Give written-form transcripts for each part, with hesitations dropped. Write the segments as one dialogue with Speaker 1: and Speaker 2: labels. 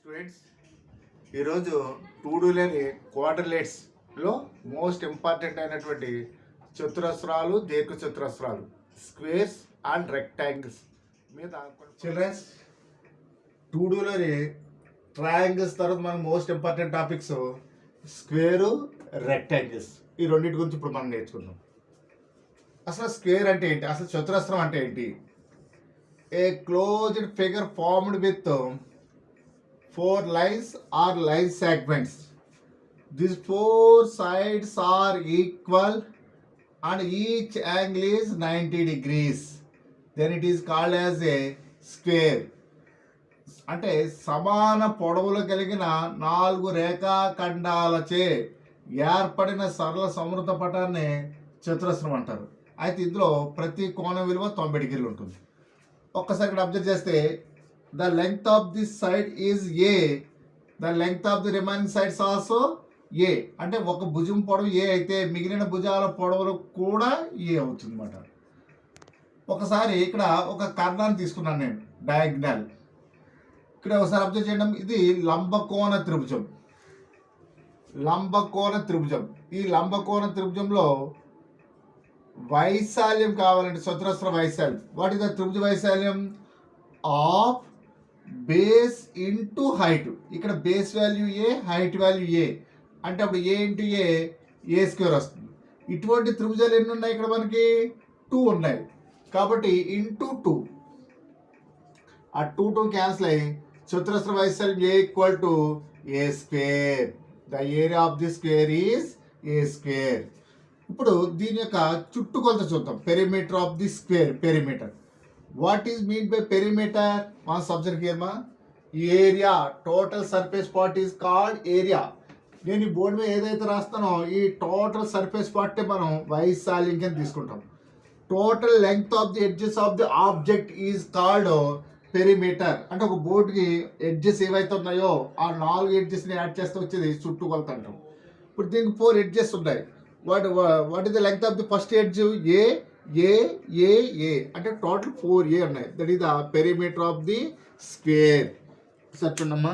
Speaker 1: Students ఈరోజు టూడూలేని క్వాడ్రిలేట్స్లో most important అయినటువంటి చతురస్రాలు దీర్ఘచతురస్రాలు squares and rectangles మీద చిల్డ్రన్స్ టూడూలోని ట్రయాంగిల్స్ తర్వాత మన most important topics square rectangles ఈ రెండింటి గురించి ఇప్పుడు మనం నేర్చుకుందాం. అసలు స్క్వేర్ అంటే ఏంటి, అసలు చతురస్రం అంటే ఏంటి? ఏ closed figure formed with 4 lines or line segments. These 4 sides are equal and each angle is 90 degrees. Then it is called as a square. అంటే సమాన పొడవులు కలిగిన 4 రేఖాఖండాలచే ఏర్పడిన సరళ సమృద్ధ పటాన్ని చతురస్రం అంటారు. అయితే ఇందులో ప్రతి కోణం విలువ 90 డిగ్రీలు ఉంటుంది. ఒక్కసారి ఇక్కడ అబ్జర్వ్ చేస్తే the length of this side is A, the length of the remaining sides also A. అంటే ఒక భుజం పొడవు A అయితే మిగిలిన భుజాల పొడవులు కూడా A అవుతుంది అన్నమాట. ఒకసారి ఇక్కడ ఒక కర్ణాన్ని తీసుకున్నాను నేను, డయాగ్నల్. ఇక్కడ ఒకసారి అబ్జర్వ్ చేయడం, ఇది లంబకోణ త్రిభుజం. లంబకోణ త్రిభుజం, ఈ లంబకోణ త్రిభుజంలో వైశాల్యం కావాలంటే చతురస్ర వైశాల్యం. వాట్ ఇస్ ద త్రిభుజ వైశాల్యం? Of base into height. ఇక్కడ బేస్ వాల్యూ ఏ, హైట్ వాల్యూ ఏ, అంటే అప్పుడు ఏ ఇంటూ ఏ స్క్వేర్ వస్తుంది. ఇటువంటి త్రిభుజాలు ఎన్ని ఉన్నాయి ఇక్కడ మనకి? 2 ఉన్నాయి. కాబట్టి ఇంటూ 2, ఆ 2 క్యాన్సిల్ అయ్యి చతురస్ర వైశాల్యం a equal to a square. The area of the square is a square. ఇప్పుడు దీని యొక్క చుట్టుకొలత చూద్దాం. Perimeter of the square, perimeter. What is meant by perimeter? One subject here ma. Area, total surface part is called area. నేను ఈ board మీద ఏదైతే రాస్తానో ఈ టోటల్ సర్ఫేస్ పార్ట్ మనం వైశాల్యం కింద తీసుకుంటాం. Total length of the edges of the object is called perimeter. అంటే ఒక బోర్డుకి ఎడ్జెస్ ఏవైతే ఉన్నాయో ఆ 4 ఎడ్జెస్ని యాడ్ చేస్తే వచ్చేది చుట్టుకొలత అంటాం. ఇప్పుడు దీనికి 4 ఎడ్జెస్ ఉన్నాయి. What is the length of the first edge? A అంటే టోటల్ 4A ఉన్నాయి. That is the perimeter of the square. చూడమ్మా,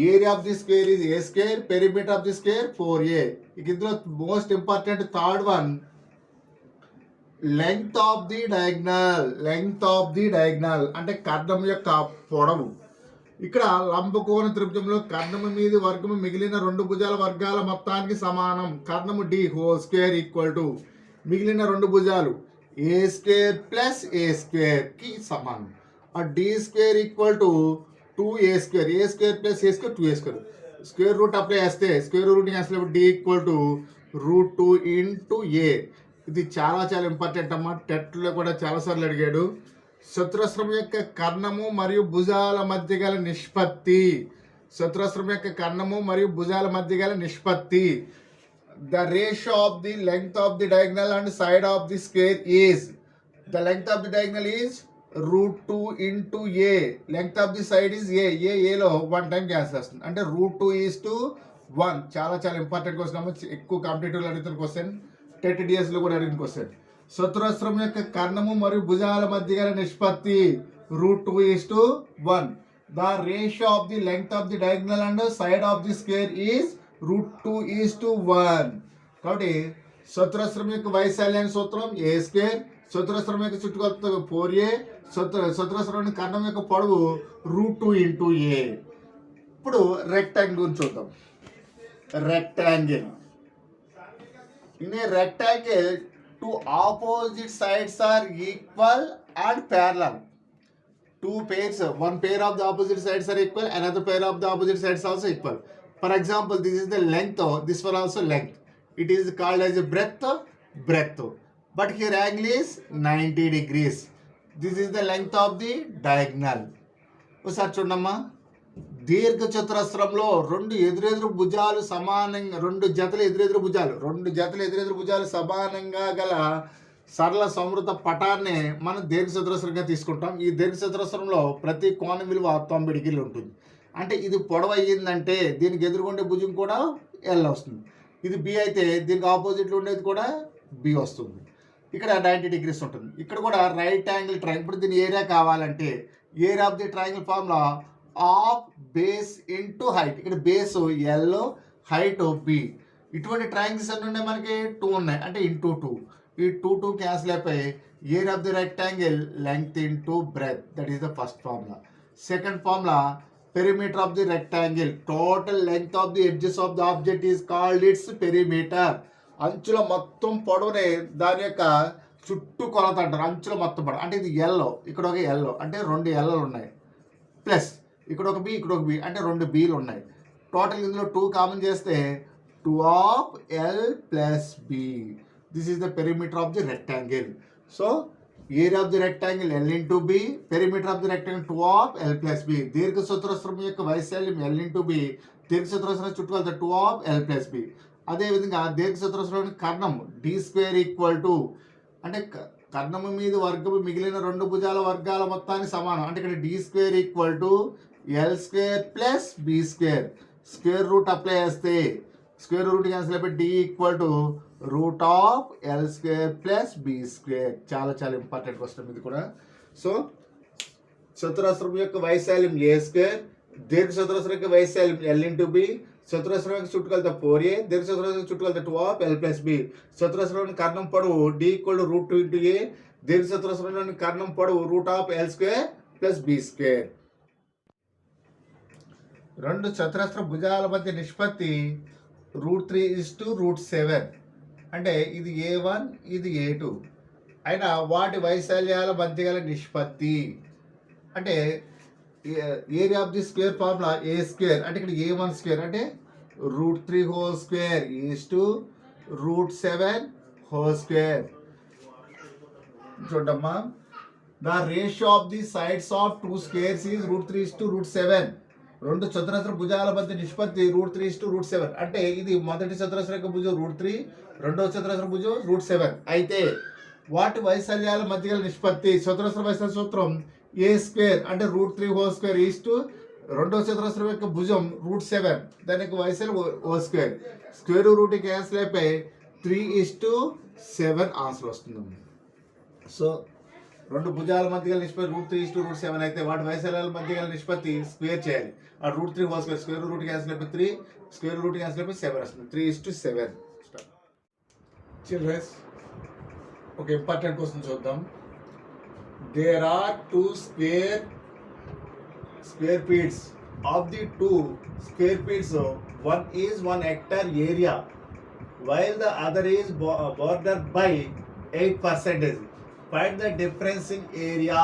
Speaker 1: area of the square is a square, perimeter of the square 4A. ఇందులో most important third one, length of the diagonal. Length of the diagonal అంటే కర్ణం యొక్క పొడవు. ఇక్కడ లంబకోణ త్రిభుజంలో కర్ణము మీది వర్గము మిగిలిన 2 భుజాల వర్గాల మొత్తానికి సమానం. కర్ణము d whole square equal to మిగిలిన 2 భుజాలు ఏ స్క్వేర్ ప్లస్ ఏ స్క్వేర్కి సమానం. ఆ D square equal to 2A square, A square plus A square 2A square. Square root apply చేస్తే స్క్వేర్ రూట్ని అసలు D equal to √2 into A. ఇది చాలా చాలా ఇంపార్టెంట్ అమ్మా, టెట్లో కూడా చాలాసార్లు అడిగాడు. చతురస్రం యొక్క కర్ణము మరియు భుజాల మధ్య గల నిష్పత్తి. చతురస్రం యొక్క కర్ణము మరియు భుజాల మధ్య గల నిష్పత్తి. The ratio of the length of the diagonal and side of the square is, the length of the diagonal is √2 into A. Length of the side is A లో 1 టైం క్యాన్సిల్ వస్తుంది. అంటే √2 is to 1. చాలా చాలా important question అమ్మ, ఎక్కువ కాంపిటేటివ్లో అడుగుతున్న question, TET డిఎస్లో కూడా అడిగిన క్వశ్చన్. చతురస్రం యొక్క కర్ణము మరియు భుజాల మధ్య గల నిష్పత్తి √2 is to 1. The ratio of the length of the diagonal and side of the square is √2 is to 1. కాబట్టి చతురస్రం యొక్క వైశాల్యాన్ని సూత్రం ఏ స్క్వేర్, చతురస్రం యొక్క చుట్టుకొలత 4A, చతురస్రం కర్ణం యొక్క పొడవు √2 ఇంటూ ఏ. ఇప్పుడు రెక్టాంగిల్ గురించి చూద్దాం. Rectangle, in a rectangle 2 opposite sides are equal and parallel. 2 pairs, one pair of the opposite sides are equal, another pair of the opposite sides also equal. For example, this is the length, this one also length. It is called as a breadth. But here angle is 90 degrees. This is the length of the diagonal. ఒకసారి చూడమ్మా, దీర్ఘ చతురస్రంలో 2 ఎదురెదురు భుజాలు సమానంగా, 2 జతల ఎదురెదురు భుజాలు సమానంగా గల సరళ సమృద్ధ పటాన్ని మనం దీర్ఘ చతురస్రంగా తీసుకుంటాం. ఈ దీర్ఘ చతురస్రంలో ప్రతి కోణం విలువ 90 డిగ్రీలు ఉంటుంది. అంటే ఇది పొడవు అయ్యిందంటే దీనికి ఎదురుగుండే భుజం కూడా ఎల్ వస్తుంది. ఇది బి అయితే దీనికి ఆపోజిట్లో ఉండేది కూడా బి వస్తుంది. ఇక్కడ 90 డిగ్రీస్ ఉంటుంది. ఇక్కడ కూడా రైట్ యాంగిల్ ట్రయాంగిల్. ఇప్పుడు దీని ఏరియా కావాలంటే area of the triangle formula of base into height. ఇక్కడ బేస్ ఎల్, హైట్ బి. ఇటువంటి ట్రయాంగిల్స్ అన్నీ ఉన్నాయి మనకి 2 ఉన్నాయి అంటే ఇంటూ 2. ఈ 2 క్యాన్సిల్ అయిపోయి area of the rectangle length into breath. That is the first formula. Second formula perimeter of the rectangle. Total length of the edges of the object is called it's perimeter. అంచుల మొత్తం పొడవునే దాని యొక్క చుట్టూ కొలత అంటారు. అంచుల మొత్తం పొడవు అంటే ఇది ఎల్లో, ఇక్కడ ఒక ఎల్లో అంటే 2 ఎల్లు ఉన్నాయి, ప్లస్ ఇక్కడ ఒక బి, ఇక్కడ ఒక బి అంటే 2 బీలు ఉన్నాయి. టోటల్ ఇందులో 2 కామన్ చేస్తే 2 of L plus B. This is the perimeter of the rectangle. So area of the rectangle L into B, perimeter of the rectangle 2 of L plus B. దీర్ఘ చతురస్రం యొక్క వైశాల్యం ఎల్ ఇంటూ బి, దీర్ఘ చతురస్రం చుట్టుకొలత 2 of L plus B. అదేవిధంగా దీర్ఘ చతురస్రంలోని కర్ణం డి స్క్వేర్ ఈక్వల్ టు అంటే కర్ణము మీద వర్గము మిగిలిన 2 భుజాల వర్గాల మొత్తానికి సమానం. అంటే ఇక్కడ D square equal to L square plus B square. Square root apply చేస్తే స్క్వేర్ రూట్ క్యాన్సిల్ అయిపోయి D equal to root of L square plus B square. చాలా చాలా ఇంపార్టెంట్ క్వశ్చన్ ఇది కూడా. సో చతురస్రం యొక్క వైశాల్యం ఏ స్క్వేర్, దీర్ఘ చతురస్రం యొక్క వైశాల్యం ఎల్ ఇంటూ బి, చతురస్రం యొక్క చుట్టుకొలత 4a, దీర్ఘ చతురస్రం చుట్టుకొలత 2 ఆఫ్ ఎల్ ప్లస్ బి. చతురస్రంలోని కర్ణం పొడవు d equal to root 2 into a, దీర్ఘ చతురస్రంలోని కర్ణం పొడవు root of L square plus B square. 2 చతురస్ర భుజాల మధ్య నిష్పత్తి √3:√7. అంటే ఇది A1 ఇది A2 అయినా వాటి వైశాల్యాల మధ్య గల నిష్పత్తి అంటే area of the square formula a square అంటే ఇక్కడ A1 స్క్వేర్ అంటే √3 whole square is to √7 whole square. చూడమ్మా, the ratio of the sides of 2 squares is √3:√7. 2 చతురస్ర భుజాల మధ్య నిష్పత్తి √3:√7. అంటే ఇది మొదటి చతురస్ర యొక్క భుజం √3, రెండవ చతురస్ర భుజం √7. అయితే వాటి వైశాల్యాల మధ్య గల నిష్పత్తి చతురస్ర వైశాల్య సూత్రం ఏ స్క్వేర్ అంటే √3 హోల్ స్క్వేర్ ఈజ్ టు రెండవ చతురస్రం యొక్క భుజం √7, దాని యొక్క వైశాల్యం whole square. Square root cancel అయిపోయి 3:7 ఆన్సర్ వస్తుంది. సో 2 భుజాల మధ్య గల నిష్పత్తి √3:√7 అయితే వాటి వైశాల్యాల మధ్య గల నిష్పత్తి స్క్వేర్ చేయాలి. ఆ √3 whole square square root cancel అయిపోయి 3, స్క్వేర్ రూట్ క్యాన్సిల్ అయిపోయి 7 వస్తుంది. 3:7. చిల్డ్రన్స్, ఒక ఇంపార్టెంట్ క్వశ్చన్ చూద్దాం. There are 2 square feet. Of the 2 square feet, one is 1 hectare area while the other is bordered by 8%. Find the difference in area.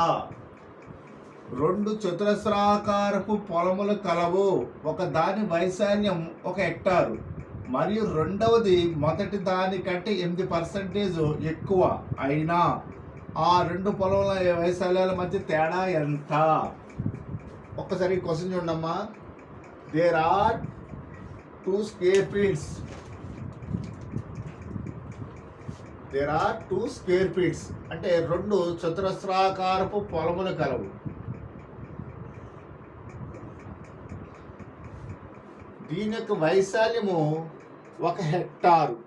Speaker 1: 2 చతురస్రాకారపు పొలములు కలవు. ఒక దాని వైశాల్యం 1 హెక్టారు మరియు రెండవది మొదటి దానికంటే 8% ఎక్కువ అయినా ఆ 2 పొలముల వైశాల్యాల మధ్య తేడా ఎంత? ఒక్కసారి క్వశ్చన్ చూడమ్మా. There are 2 square feet. There are 2 square feet అంటే 2 చతురస్రాకారపు పొలములు కలవు. దీని యొక్క వైశాల్యము 1 హెక్టారు.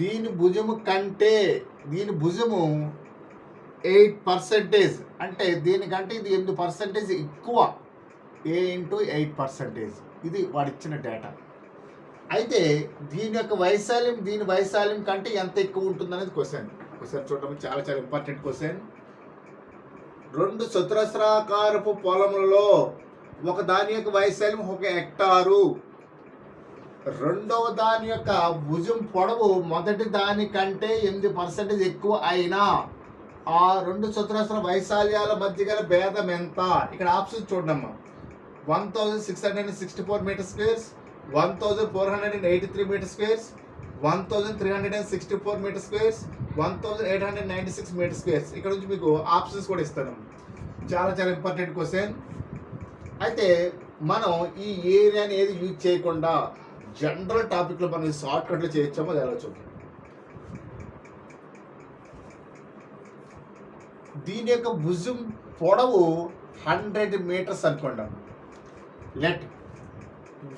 Speaker 1: దీని భుజము కంటే దీని భుజము 8% అంటే దీనికంటే ఇది 8% ఎక్కువ. A into 8%. ఇది వాడిచ్చిన డేటా. అయితే దీని యొక్క వైశాల్యం దీని వైశాల్యం కంటే ఎంత ఎక్కువ ఉంటుందనేది క్వశ్చన్. ఒకసారి చూడడం చాలా చాలా ఇంపార్టెంట్ క్వశ్చన్. 2 చతురస్రాకారపు పొలములలో ఒక దాని యొక్క వైశాల్యం 1 హెక్టారు. రెండవ దాని యొక్క భుజం పొడవు మొదటి దానికంటే 8% ఎక్కువ అయినా ఆ 2 చతురస్ర వైశాల్యాల మధ్య గల భేదం ఎంత? ఇక్కడ ఆప్షన్ చూడమ్మా. 1664 metre squares, 1483 metre squares, 1364 metre squares, 1896 metre squares. ఇక్కడ నుంచి మీకు ఆప్షన్స్ కూడా ఇస్తాను. చాలా చాలా ఇంపార్టెంట్ క్వశ్చన్. అయితే మనం ఈ ఏరియాని ఏది యూజ్ చేయకుండా జనరల్ టాపిక్లో మనం షార్ట్ కట్లో చేయొచ్చామో అది ఎలా చూద్దాం. దీని యొక్క భుజం పొడవు 100 మీటర్స్ అనుకుంటాం. Let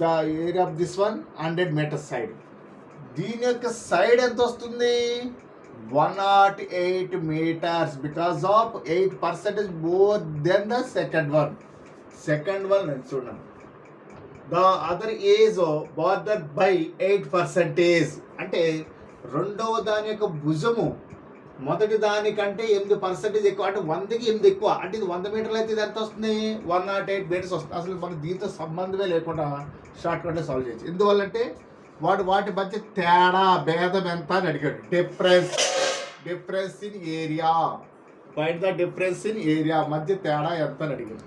Speaker 1: the area of this one 100 metres side. దీని యొక్క సైడ్ ఎంత వస్తుంది? 108 meters because of 8% is more than the second one. Second one చూడండి. The other is bordered by 8%. అంటే రెండవ దాని యొక్క భుజము మొదటి దానికంటే 8% ఎక్కువ, అంటే 100కి 8 ఎక్కువ, అంటే ఇది 100 మీటర్లు అయితే ఇది ఎంత వస్తుంది? 108 మీటర్స్ వస్తుంది. అసలు మనకు దీంతో సంబంధమే లేకుండా షార్ట్ కట్లో సాల్వ్ చేయొచ్చు. ఎందువల్లంటే వాటి మధ్య తేడా భేదం ఎంత అని అడిగాడు. Difference in area, find the difference in area, మధ్య తేడా ఎంత అని అడిగాడు.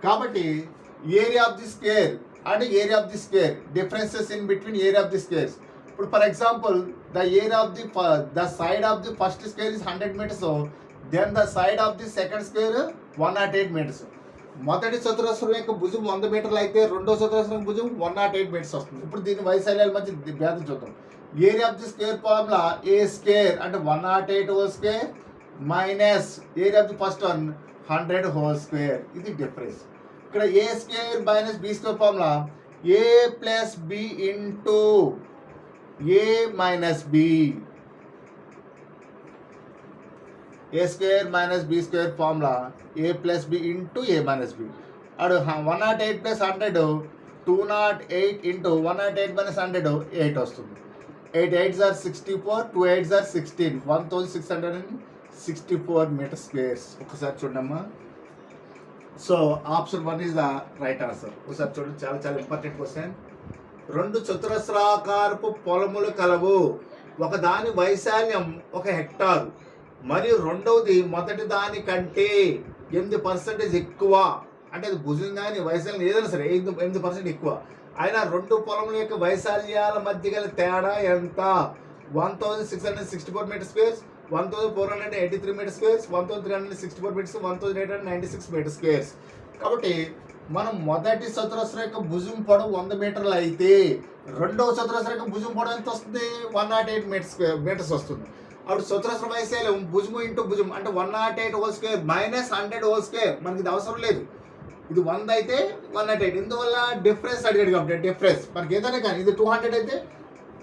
Speaker 1: కాబట్టి area of the square and area of the square, differences in between area of the squares. ఇప్పుడు for example the area of the side of the first square is 100 meters, then the side of the second square 108 meters. మొదటి చతురస్రం యొక్క భుజం 100 మీటర్లు అయితే రెండో చతురస్రం భుజం 108 meters వస్తుంది. ఇప్పుడు దీని వైశాల్యాల మధ్య భేదం చూద్దాం. Area of the square formula a square అంటే 108 whole square minus area of the first one 100 whole square. ఇది డిఫరెన్స్. ఇక్కడ a square minus b square formula a plus b into a minus b. A square minus b square formula a plus b into a minus b. అడు 108 ప్లస్ 100 208 into 108 మైనస్ 100 8 వస్తుంది. 8 8s are 64, 2 8s are 16, 1664 meter squares. ఒకసారి చూడమ్మా. So option 1 is the right answer. ఒకసారి చూడండి, చాలా చాలా ఇంపార్టెంట్ క్వశ్చన్. రెండు చతురస్రాకారపు పొలములు కలవు. ఒక దాని వైశాల్యం 1 హెక్టార్ మరియు రెండవది మొదటి దాని కంటే 8% ఎక్కువ, అంటే అది భుజం కానీ వైశాల్యం ఏదైనా సరే 8% ఎక్కువ అయినా రెండు పొలముల యొక్క వైశాల్యాల మధ్య గల తేడా ఎంత? 1664 meter squares, 1483 meter squares, 1364 meters, 1896 meter squares. కాబట్టి మనం మొదటి చతురస్రం యొక్క భుజం పొడవు 100 మీటర్లు అయితే రెండవ చతురస్రం యొక్క భుజం పొడవు ఎంత వస్తుంది? 108 మీటర్స్ వస్తుంది. అప్పుడు చతురస్ర వైశాల్యం భుజము ఇంటూ భుజం అంటే 108 whole square minus 100 whole square. మనకి ఇది అవసరం లేదు, ఇది 100 అయితే 108. ఇందువల్ల డిఫరెన్స్ అడిగాడు కాబట్టి డిఫరెన్స్ మనకి ఏదైనా కానీ ఇది 200 అయితే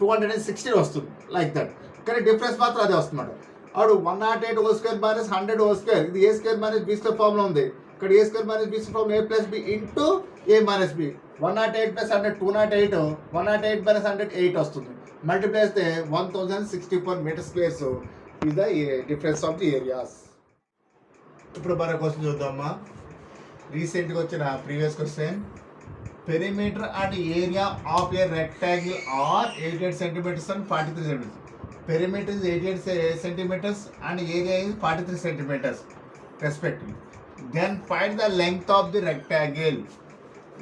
Speaker 1: 216 వస్తుంది, లైక్ దట్. కానీ డిఫరెన్స్ మాత్రం అదే వస్తుంది. అప్పుడు 108 whole square minus 100 whole square, ఇది a square minus b square formula ఉంది. ఇక్కడ a square minus b square formula a plus b into a minus b. 108 ప్లస్ 100 208, 108 మైనస్ 100 8 వస్తుంది. మల్టిప్లై చేస్తే 1064 meter squares is the difference of the areas. ఇప్పుడు మరో question చూద్దామా. రీసెంట్గా వచ్చిన previous question. Perimeter and area of a rectangle are 88 centimeters and 43 centimeters. Perimeter is 88 centimeters and area is 43 centimeters respectively. Then find the length of the rectangle.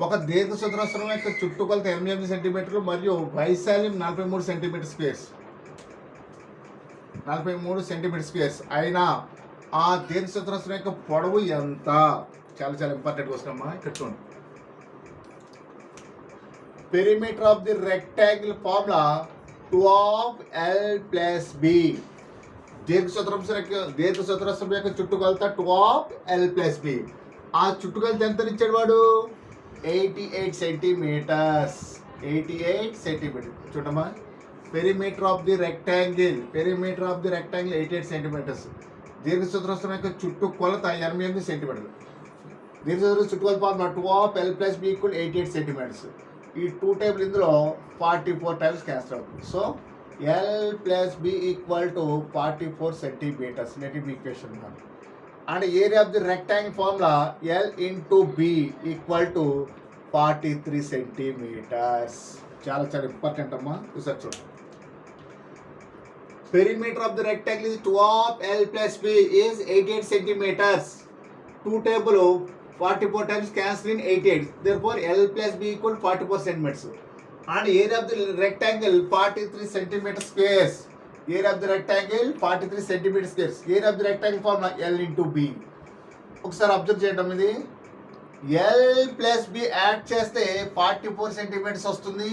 Speaker 1: ఒక దీర్ఘ చతురస్రం యొక్క చుట్టుకొలత 88 సెంటీమీటర్లు మరియు వైశాల్యం 43 సెంటీమీటర్ స్క్వేర్స్. 43 సెంటీమీటర్ స్క్వేర్స్ అయినా ఆ దీర్ఘ చతురస్రం యొక్క పొడవు ఎంత? చాలా చాలా ఇంపార్టెంట్ క్వశ్చన్ అమ్మా. ఇక్కడ చూడండి. Perimeter of the rectangle formula 2l + b. దీర్ఘ చతురస్రం యొక్క చుట్టుకొలత 2l + b. ఆ చుట్టుకొలత ఎంత ఇచ్చాడు వాడు? 88 సెంటీమీటర్స్. 88 సెంటీమీటర్ చూడమ్మా. Perimeter of the rectangle 88 centimetres. దీర్ఘ చతురస్రం యొక్క చుట్టుకొలత 88 సెంటీమీటర్లు. దీర్ఘ చతురస్రం చుట్టుకొలత ఫార్ములా 2l + b = 88 సెంటీమీటర్స్. ఈ 2 టేబుల్ ఇందులో 44 టైమ్స్ క్యాన్సిల్ అవుతుంది. So l + b = 44 centimetres. Let it be equation 1. And area of the rectangle formula l × b = 43 centimetres. చాలా చాలా ఇంపార్టెంట్ అమ్మా. ఒకసారి చూడండి. Perimeter of the rectangle is 2l + b is 88 centimeters. 2 table 44 times cancel in 88. Therefore l + b = 44 centimeters. And area of the rectangle 43 centimeter squares. Area of the rectangle 43 centimeter squares. Area of the rectangle formula l × b. ఒకసారి observe చేయడం. ఇది l + b add చేస్తే 44 centimetres వస్తుంది.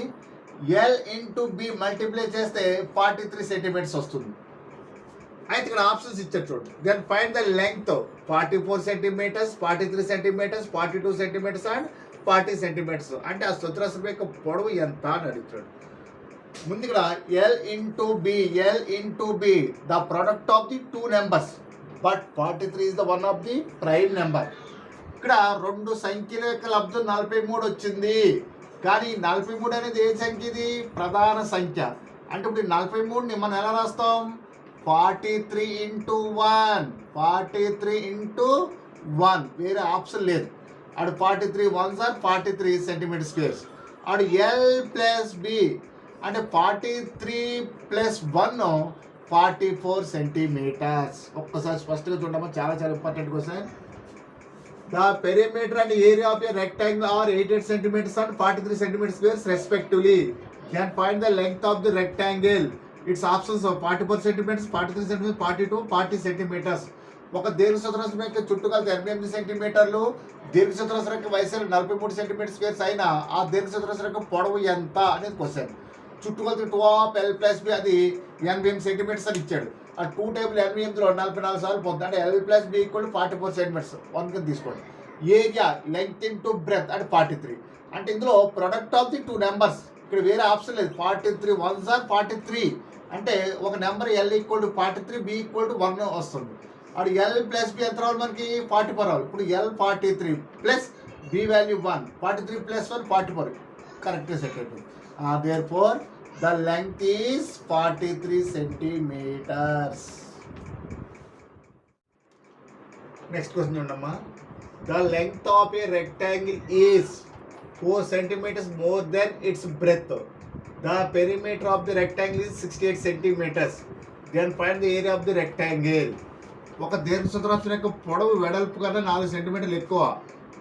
Speaker 1: l × b multiply చేస్తే 43 centimetres వస్తుంది. అయితే ఇక్కడ options ఇచ్చారు చూడండి. Then find the length 44 centimetres, 43 centimetres, 42 centimetres and 40 centimetres. అంటే ఆ చతురస్రం యొక్క పొడవు ఎంత అని అడుగుతాడు. ముందు ఇక్కడ L into B the product of the two numbers, but 43 is the one of the prime number. ఇక్కడ రెండు సంఖ్యల యొక్క లబ్ధం 43 వచ్చింది. కానీ 43 అనేది ఏ సంఖ్య? ఇది ప్రధాన సంఖ్య. అంటే ఇప్పుడు 43ని మనం ఎలా రాస్తాం? 43 into 1, 43 into 1, వేరే ఆప్షన్ లేదు. అటు 43 1s are 43 సెంటీమీటర్ స్క్వేర్స్. అటు L ప్లస్ B అంటే 43 ప్లస్ 1 44 సెంటీమీటర్స్. ఒక్కసారి స్పష్టంగా చూడమ్మా, చాలా చాలా important question. The perimeter and area of a rectangle are 88 centimeters and 43 centimeters squares respectively. Can find the length of the rectangle. Its options of 44 centimeters, 43 centimeters, 42, 40 centimeters. ఒక దీర్ఘచతురస్రం యొక్క చుట్టుకొలత 88 సెంటీమీటర్లు, దీర్ఘచతురస్రం యొక్క వైశాల్యం 43 సెంటీమీటర్ స్క్వేర్స్ అయినా ఆ దీర్ఘచతురస్రం యొక్క పొడవు ఎంత అనేది క్వశ్చన్. చుట్టుకొలత 2 of L plus B అది 88 సెంటీమీటర్స్ అని ఇచ్చాడు. ఆ 2 టేబుల్ 88లో 44 సార్లు పోతుంది. అంటే L plus B equal 44 centimetres 1 కింద తీసుకోండి. ఏరియా లెంగ్త్ ఇంటూ బ్రెత్ అంటే 43. అంటే ఇందులో product of the two numbers, ఇక్కడ వేరే ఆప్షన్ లేదు. 43 1s are 43 అంటే ఒక number L equal to 43, B equal to 1 వస్తుంది. అటు L ప్లస్ B ఎంత రావాలి మనకి? 44 రావాలి. ఇప్పుడు L 43 plus B value 1, 43 plus 1 44 కరెక్ట్గా సెట్ అవుతుంది. Therefore the length is 43 centimeters. Next question చూడమ్మా. The length of a rectangle is 4 centimeters more than its breadth. The perimeter of the rectangle is 68 centimeters. Then find the area of the rectangle. ఒక దీర్ఘచతురస్రం యొక్క పొడవు వెడల్పు కన్నా 4 సెంటీమీటర్లు ఎక్కువ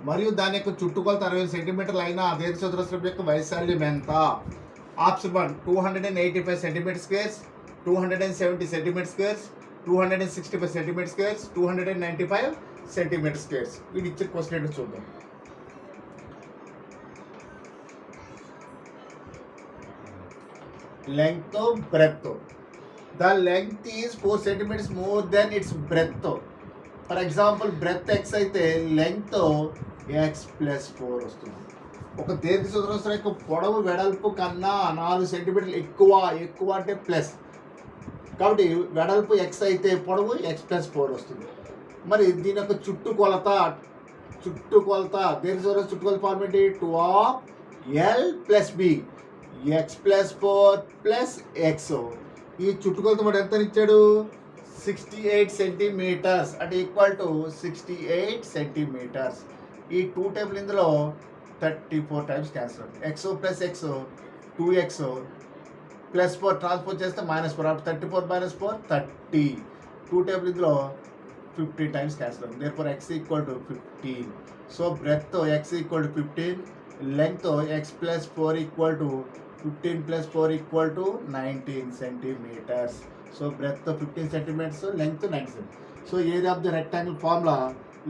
Speaker 1: మరియు దాని యొక్క చుట్టుకొలత 60 సెంటీమీటర్లు అయినా ఆ దీర్ఘచతురస్రం యొక్క వైశాల్యం ఎంత? Option 1 285 centimetre squares, 270 centimetre squares, 265 centimetre squares, 295 centimetre squares. వీడి ఇచ్చే క్వశ్చన్ ఏంటో చూద్దాం. Length breadth. The length is 4 centimeters more than its breadth. For example, breadth x అయితే length x plus 4 వస్తుంది. ఒక దీర్ఘచతురస్రం యొక్క పొడవు వెడల్పు కన్నా 4 సెంటీమీటర్లు ఎక్కువ అంటే ప్లస్. కాబట్టి వెడల్పు x అయితే పొడవు x plus 4 వస్తుంది. మరి దీని యొక్క చుట్టుకొలత దీర్ఘచతురస్రం చుట్టుకొలత format 2 of L plus B, x plus 4 plus x. ఈ చుట్టుకొలత వాడు ఎంత ఇచ్చాడు? 68 సెంటీమీటర్స్ అంటే ఈక్వల్ టు 68 సెంటీమీటర్స్. ఈ 2 టేబుల్ ఇందులో 34 టైమ్స్ క్యాన్సిల్ అవుతుంది. X plus X 2x plus 4 transpose చేస్తే -4, అప్పుడు 34 - 4 30. 2 టేబుల్ ఇందులో 15 టైమ్స్ క్యాన్సిల్ అవుతుంది. Therefore x equal to 15. So breadth x equal to 15, length x plus 4 equal to 15 plus 4 equal to 19 centimeters. So breadth 15 centimeters, length 19 centimeters. So area of the rectangle formula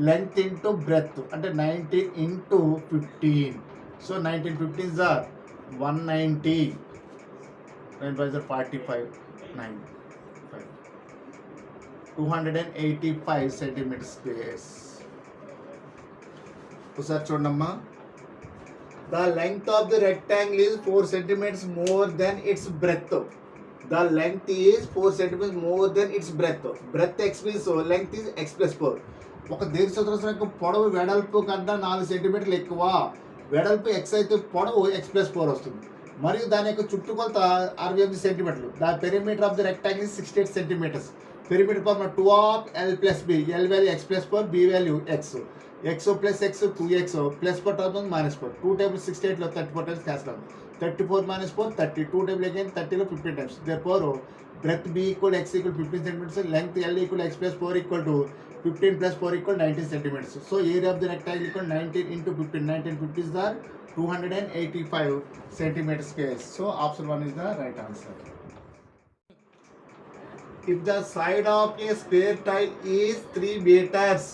Speaker 1: length into breadth అంటే 19 into 15. So 19 15s are 190. 9 5s are 45. 9 5 285 centimeters squares. ఒకసారి చూడమ్మా. The length of the rectangle is 4 centimeters more than its breadth. The length is 4 centimeters more than its breadth. Breadth x means so length is x plus 4. ఒక దీర్ఘచతురస్రం యొక్క పొడవు వెడల్పు కన్నా 4 సెంటీమీటర్లు ఎక్కువ. వెడల్పు x అయితే పొడవు x plus 4 వస్తుంది. మరియు దాని యొక్క చుట్టుకొలత 68 సెంటీమీటర్లు. The perimeter of the rectangle is 68 centimeters. Perimeter formula 2 of L plus B. L value x plus 4, B value x. x plus x 2x plus 4 terms -4. 2 table 68 లో 34 times cancel అవుతుంది. 34 - 4 30. 2 table again 30 లో 15 times. Therefore breadth B equal x equal 15 centimeters. Length L equal x plus 4 equal to 15 plus 4 equal 19 centimeters. So area of the rectangle equal 19 into 15. 19 50s are 285 centimeters squares. So option 1 is the right answer. If the side of a square tile is 3 meters,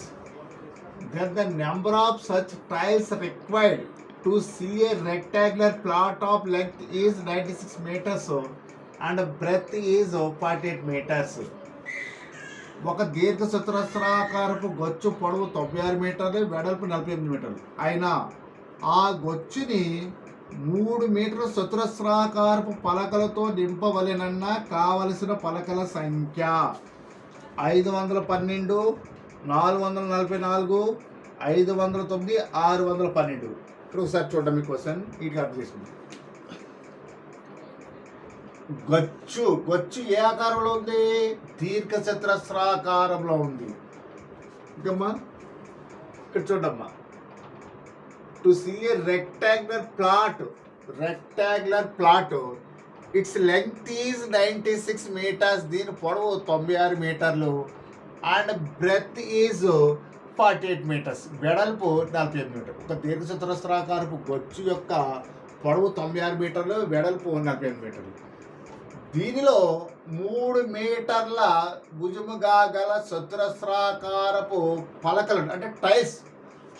Speaker 1: then the number of such tiles required to see a rectangular plot of length is 96 meters and breadth is 48 meters. ఒక దీర్ఘచతురస్రాకారపు గొచ్చు పొడవు 96 మీటర్లు, వెడల్పు 48 మీటర్లు అయినా ఆ గొచ్చుని 3 మీటర్ల చతురస్రాకారపు పలకలతో నింపవలెనన్న కావలసిన పలకల సంఖ్య 512, 444, 509, 612. ఇక్కడ ఒకసారి చూడండి మీ క్వశ్చన్ నీట్గా అర్థం చేసుకుంటాం. గొచ్చు ఏ ఆకారంలో ఉంది? దీర్ఘ చతురస్రాకారంలో ఉంది. ఇంకమ్మా ఇక్కడ చూడమ్మా, to see a rectangular plot its length is 96 metres. దీని పొడవు 96 మీటర్లు అండ్ బ్రెత్ ఈజ్ 48 మీటర్స్. వెడల్పు 45 మీటర్లు. ఒక దీర్ఘ చతురస్రాకారపు గొచ్చు యొక్క పొడవు 96 మీటర్లు, వెడల్పు 45 మీటర్లు. దీనిలో 3 మీటర్ల భుజముగా గల చతురస్రాకారపు పలకలు అంటే tiles.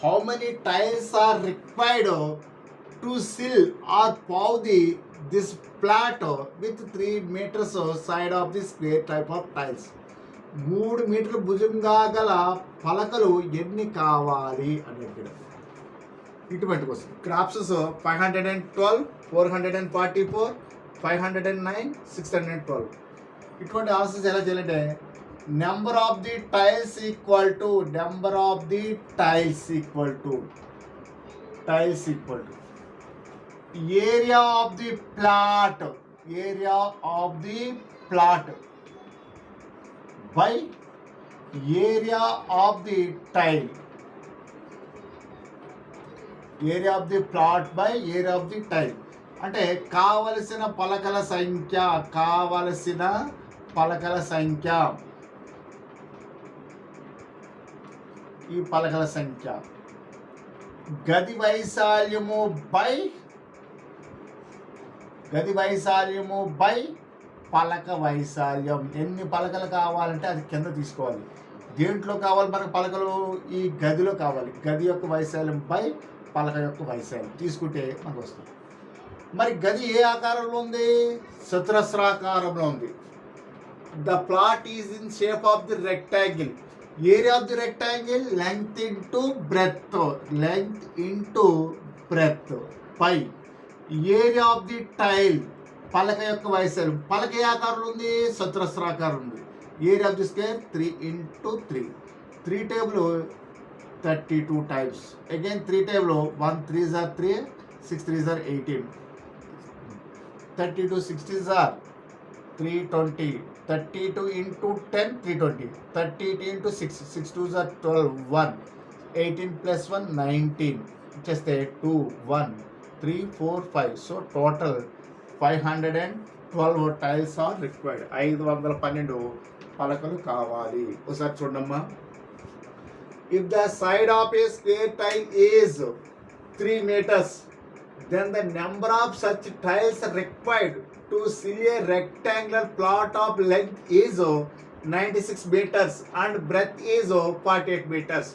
Speaker 1: How many tiles are required to sill or pave this plot with 3 metres side of the square type of tiles. 3 మీటర్ల భుజంగా గల పలకలు ఎన్ని కావాలి అని అడిగాడు. ఇటువంటి కోసం ఇక్కడ ఆప్షన్స్ 512, 444, 509, 612. ఇటువంటి ఆన్సర్స్ ఎలా చేయాలంటే number of the tiles equal to area of the plot by area of the tile. Area of the plot by area of the tile అంటే కావలసిన పలకల సంఖ్య. ఈ పలకల సంఖ్య గది వైశాల్యము బై పలక వైశాల్యం. ఎన్ని పలకలు కావాలంటే అది కింద తీసుకోవాలి. దేంట్లో కావాలి మనకు పలకలు? ఈ గదిలో కావాలి. గది యొక్క వైశాల్యం బై పలక యొక్క వైశాల్యం తీసుకుంటే మనకు వస్తుంది. మరి గది ఏ ఆకారంలో ఉంది? చతురస్రాకారంలో ఉంది. The plot is in shape of the rectangle. Area of the rectangle length into breadth పై ఏరియా ఆఫ్ ది టైల్ పలక యొక్క వైశాల్యం. పలక ఏ ఆకారంలో ఉంది? చతురస్రాకారం ఉంది. Area of the square 3 into 3. 3 table 32 times. Again 3 table 1 3s are 3, 6 3s are 18. 32 60s are 320. 32 into 10 320. 32 into 6 6 2s are 12 1. 18 plus 1 19. Just 2 1 3 4 5. So total 512 tiles are required. 512 పలకలు కావాలి. ఒకసారి చూడమ్మా. If the side of a square tile is 3 meters, then the number of such tiles required to seal a rectangular plot of length is 96 meters and breadth is 48 meters.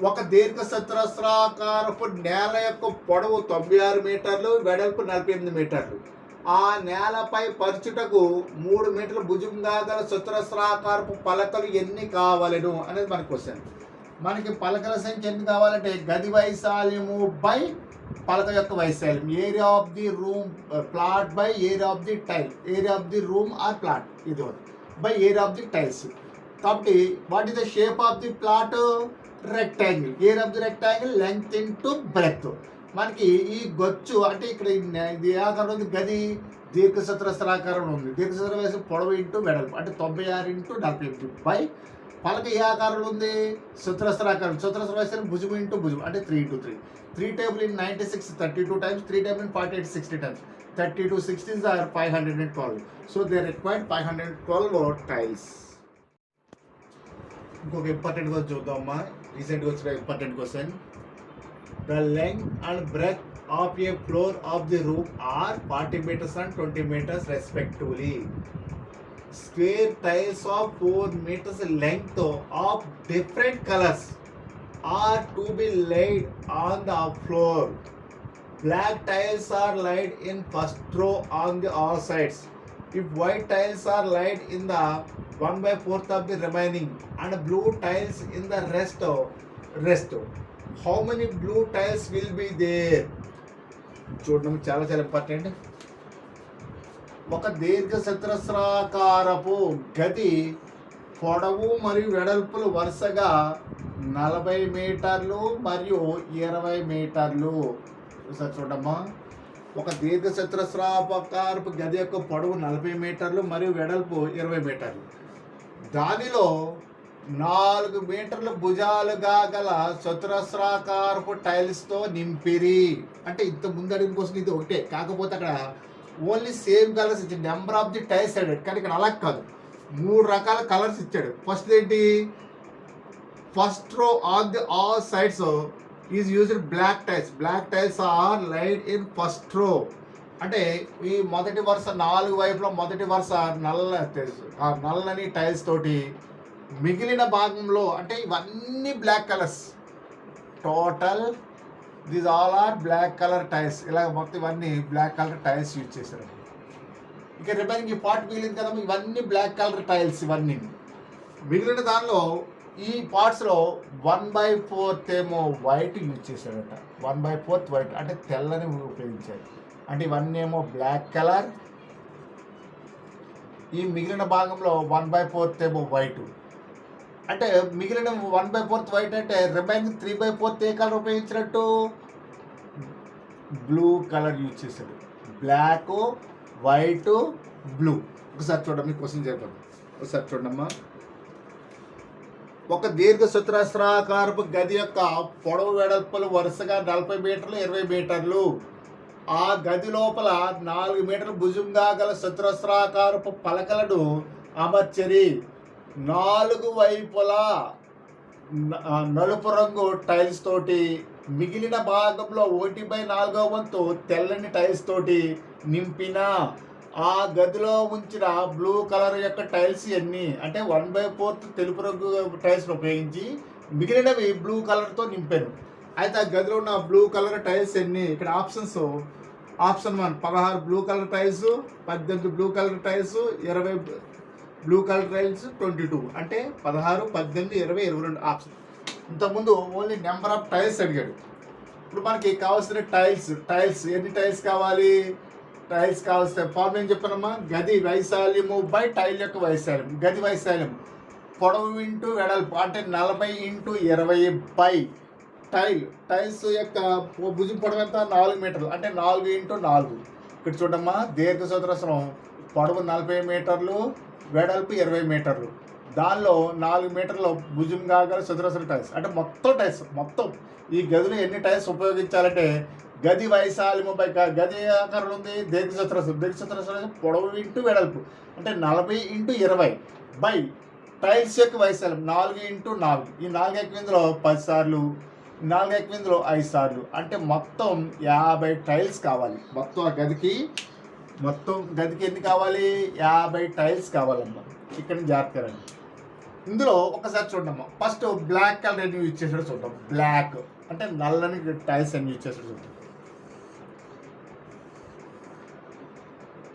Speaker 1: ఒక దీర్ఘ చతురస్రాకారపు నేల యొక్క పొడవు 96 మీటర్లు, వెడల్పు 48 మీటర్లు. ఆ నేలపై పరచుటకు 3 మీటర్ల భుజంగా గల చతురస్రాకారపు పలకలు ఎన్ని కావాలను అనేది మన క్వశ్చన్. మనకి పలకల సంఖ్య ఎన్ని కావాలంటే గది వైశాల్యము బై పలక యొక్క వైశాల్యం. Area of the room plot by area of the tile. Area of the room are plot ఇది by area of the tiles. కాబట్టి what is the shape of the plot? Rectangle. Area of the rectangle length into breadth. మనకి ఈ గొచ్చు అంటే ఇక్కడ ఇది ఏ ఆకారం ఉంది? గది దీర్ఘ చతురస్రాకారంలో ఉంది. దీర్ఘ చతురస్రం పొడవు ఇంటూ వెడల్పు అంటే 96 into 48 బై పలక ఏ ఆకారంలో ఉంది? చతురస్రాకారం. చతురస్రం భుజం ఇంటూ భుజం అంటే 3 into 3. 3 table in 96 32 times. 3 table in 48 60 times. 32 60s are 512. So they required 512 tiles. ఇంకొక ఇంపార్టెంట్ క్వశ్చన్ చూద్దామా. రీసెంట్గా వచ్చిన important question. The length and breadth of a floor of the roof are 40 meters and 20 meters respectively. Square tiles of 4 meters length of different colors are to be laid on the floor. Black tiles are laid in first row on the all sides. If white tiles are laid in the 1/4 of the remaining and blue tiles in the rest. How many blue tiles will be there? చూడడం చాలా చాలా important. ఒక దీర్ఘచతురస్రాకారపు గది పొడవు మరియు వెడల్పులు వరుసగా 40 మీటర్లు మరియు 20 మీటర్లు. ఒకసారి చూడమ్మా, ఒక దీర్ఘచతురస్రాకారపు గది యొక్క పొడవు 40 మీటర్లు మరియు వెడల్పు 20 మీటర్లు. దానిలో 4 మీటర్ల భుజాలుగా గల చతురస్రాకారపు టైల్స్తో నింపిరి. అంటే ఇంత ముందు అడిగిన కోసం ఇది ఒకటే, కాకపోతే అక్కడ ఓన్లీ సేమ్ కలర్స్ ఇచ్చాడు, నెంబర్ ఆఫ్ ది టైల్స్ అడిగాడు. కానీ ఇక్కడ అలా కాదు, 3 రకాల కలర్స్ ఇచ్చాడు. ఫస్ట్ ఏంటి, first row on the all sides is used black tiles. Black tiles are laid in first row. అంటే ఈ మొదటి వరుస 4 వైపులో మొదటి వరుస నల్లని టైల్స్ తోటి, మిగిలిన భాగంలో అంటే ఇవన్నీ black colours. Total these all are black colour tiles. ఇలా మొత్తం ఇవన్నీ బ్లాక్ కలర్ టైల్స్ యూజ్ చేశారు. ఇక రిమైనింగ్ ఈ పార్ట్ మిగిలింది కదా, ఇవన్నీ బ్లాక్ కలర్ టైల్స్. ఇవన్నీ మిగిలిన దానిలో ఈ పార్ట్స్లో 1/4 ఏమో వైట్ యూజ్ చేశారట. 1/4 వైట్ అంటే తెల్లని ఉపయోగించారు. అంటే ఇవన్నీ ఏమో బ్లాక్ కలర్, ఈ మిగిలిన భాగంలో 1/4 ఏమో వైట్. అంటే మిగిలిన 1/4 వైట్ అంటే రిమైనింగ్ 3/4 ఏ కలర్ ఉపయోగించినట్టు, బ్లూ కలర్ యూజ్ చేశాడు. Black, white, blue. ఒకసారి చూడమ్మా, క్వశ్చన్ చెప్పండి. ఒకసారి చూడమ్మా, ఒక దీర్ఘచతురస్రాకారపు గది యొక్క పొడవు వెడల్పులు వరుసగా 40 మీటర్లు 20 మీటర్లు. ఆ గది లోపల 4 మీటర్ల భుజంగా గల చతురస్రాకారపు పలకలను అమర్చరి. 4 వైపులా నలుపు రంగు టైల్స్ తోటి, మిగిలిన భాగంలో 1/4 వంతు తెల్లని టైల్స్ తోటి నింపిన ఆ గదిలో ఉంచిన బ్లూ కలర్ యొక్క టైల్స్ ఎన్ని అంటే 1/4 తెలుపు రంగు టైల్స్ని ఉపయోగించి మిగిలినవి బ్లూ కలర్తో నింపాను. అయితే ఆ గదిలో ఉన్న బ్లూ కలర్ టైల్స్ ఎన్ని? ఇక్కడ options, option 1 16 blue colour tiles, 18 blue colour tiles, 20 blue colour tiles, 22 అంటే 16, 18, 20, 22 ఆప్షన్. ఇంతకుముందు ఓన్లీ నెంబర్ ఆఫ్ టైల్స్ అడిగాడు. ఇప్పుడు మనకి కావాల్సిన టైల్స్ ఎన్ని టైల్స్ కావాలి? టైల్స్ కావాల్సిన ఫార్ములా ఏం చెప్పానమ్మా, గది వైశాల్యము బై టైల్ యొక్క వైశాల్యం. గది వైశాల్యం పొడవు ఇంటూ వెడల్పు అంటే 40 × 20 బై టైల్స్ యొక్క భుజం పొడవు ఎంత? 4 మీటర్లు అంటే 4 × 4. ఇక్కడ చూడమ్మా, దీర్ఘచతురస్రం పొడవు 40 మీటర్లు, వెడల్పు 20 మీటర్లు. దానిలో 4 మీటర్ల భుజం కాగల చతురస్ర టైల్స్ అంటే మొత్తం టైల్స్. మొత్తం ఈ గదిలో ఎన్ని టైల్స్ ఉపయోగించాలంటే గది వైశాల్యము బై గది ఆకారం ఉంది దీర్ఘచతురస్రం పొడవు ఇంటూ వెడల్పు అంటే 40 × 20 బై టైల్స్ యొక్క వైశాల్యం 4 × 4. ఈ 4 ఎక్కువ 10 సార్లు, 4 ఎక్కువ 5 సార్లు అంటే మొత్తం 50 టైల్స్ కావాలి. మొత్తం ఆ గదికి ఎన్ని కావాలి? 50 టైల్స్ కావాలమ్మా. ఇక్కడ జాగ్రత్త రండి. ఇందులో ఒకసారి చూడమ్మా, ఫస్ట్ బ్లాక్ కలర్ ఎన్ని యూజ్ చేసాడో చూద్దాం. బ్లాక్ అంటే నల్లని టైల్స్ ఎన్ని యూజ్ చేసాడో చూద్దాం.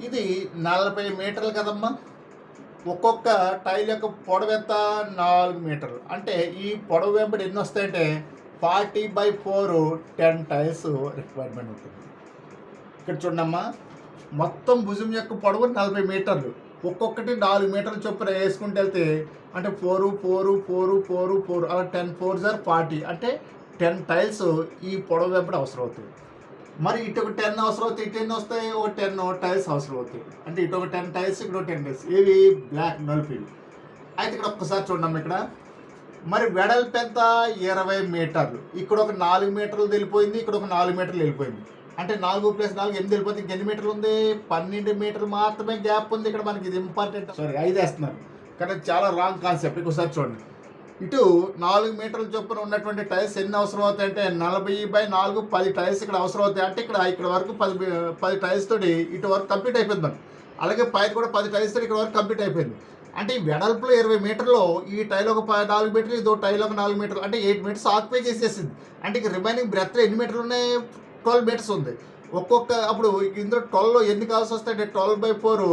Speaker 1: ఇది 40 మీటర్లు కదమ్మా. ఒక్కొక్క టైల్ యొక్క పొడవు ఎంత? 4 మీటర్లు. అంటే ఈ పొడవు వెంబడి ఎన్ని వస్తాయంటే 40/4 10 టైల్స్ రిక్వైర్మెంట్ ఉంటుంది. ఇక్కడ చూడమ్మా, మొత్తం భుజం యొక్క పొడవు 40 మీటర్లు. ఒక్కొక్కటి 4 మీటర్ల చొప్పున వేసుకుంటూ వెళ్తే అంటే 4, 4, 4, 4, 4 అలా 10 4s are 40 అంటే 10 టైల్స్ ఈ పొడవు వెంబడి అవసరం అవుతాయి. మరి ఇటు ఒక 10 అవసరం అవుతాయి, ఇటు ఎన్ని వస్తాయి? ఒక 10 టైల్స్ అవసరం అవుతాయి. అంటే ఇటు ఒక 10 టైల్స్, ఇక్కడ ఒక 10 టైల్స్. ఏవి? బ్లాక్ నలుపు. అయితే ఇక్కడ ఒక్కసారి చూడమ్మా, ఇక్కడ మరి వెడల్పు ఎంత? 20 మీటర్లు. ఇక్కడ ఒక 4 మీటర్లు వెళ్ళిపోయింది, ఇక్కడ ఒక 4 మీటర్లు వెళ్ళిపోయింది. అంటే 4 + 4 8 వెళ్ళిపోతే ఇంకెన్ని మీటర్లు ఉంది? 12 మీటర్లు మాత్రమే గ్యాప్ ఉంది. ఇక్కడ మనకి ఇది ఇంపార్టెంట్. సారీ 5 వేస్తున్నారు కానీ చాలా రాంగ్ కాన్సెప్ట్. ఒకసారి చూడండి, ఇటు 4 మీటర్ల చొప్పున ఉన్నటువంటి టైల్స్ ఎన్ని అవసరం అవుతాయి అంటే 40/4 10 టైల్స్ ఇక్కడ అవసరం అవుతాయి. అంటే ఇక్కడ వరకు 10 టైల్స్ తోటి ఇటు వరకు కంప్లీట్ అయిపోయింది మనకి. అలాగే పైన కూడా 10 టైల్స్ తోటి ఇక్కడ వరకు కంప్లీట్ అయిపోయింది. అంటే ఈ వెడల్పులో 20 మీటర్లో ఈ టైల్ ఒక 4 మీటర్లు, ఇదో టైల్ ఒక 4 మీటర్లు అంటే 8 మీటర్స్ ఆక్యుపై చేసేసింది. అంటే ఇక రిమైనింగ్ బ్రెత్ ఎన్ని మీటర్లు ఉన్నాయి? 12 మీటర్స్ ఉంది. అప్పుడు ఇందులో 12లో ఎన్ని కావాల్సి వస్తాయి అంటే 12/4